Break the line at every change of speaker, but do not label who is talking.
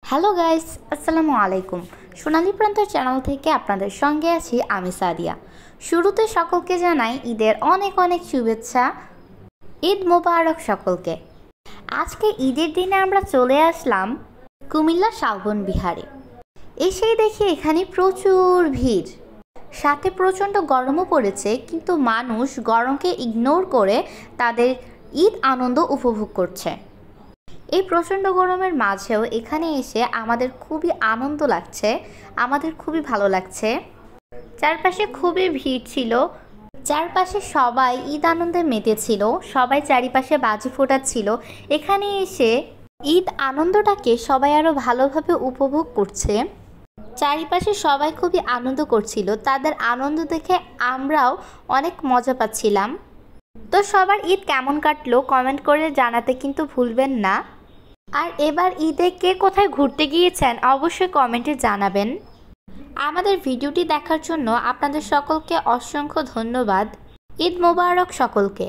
Hello guys, আসসালামু আলাইকুম। সোনালী প্রান্তর চ্যানেল থেকে আপনাদের সঙ্গে আছি আমি সাদিয়া। শুরুতে সকলকে জানাই ঈদের অনেক অনেক শুভেচ্ছা। ঈদ মোবারক সকলকে। আজকে ঈদের দিনে আমরা চলে আসলাম কুমিল্লা শাওবন বিহারে। এসেই দেখি এখানে প্রচুর ভিড়, সাথে প্রচণ্ড গরমও পড়েছে, কিন্তু মানুষ গরমকে ইগনোর করে তাদের ঈদ আনন্দ উপভোগ করছে। এই প্রচণ্ড গরমের মাঝেও এখানে এসে আমাদের খুবই আনন্দ লাগছে, আমাদের খুবই ভালো লাগছে। চারপাশে খুবই ভিড় ছিল, চারপাশে সবাই ঈদ আনন্দে মেতেছিল, সবাই চারিপাশে বাজি ফোটাচ্ছিল। এখানে এসে ঈদ আনন্দটাকে সবাই আরও ভালোভাবে উপভোগ করছে। চারিপাশে সবাই খুবই আনন্দ করছিল, তাদের আনন্দ দেখে আমরাও অনেক মজা পাচ্ছিলাম। তো সবার ঈদ কেমন কাটলো কমেন্ট করে জানাতে কিন্তু ভুলবেন না। আর এবার ঈদে কে কোথায় ঘুরতে গিয়েছেন অবশ্যই কমেন্টে জানাবেন। আমাদের ভিডিওটি দেখার জন্য আপনাদের সকলকে অসংখ্য ধন্যবাদ। ঈদ মোবারক সকলকে।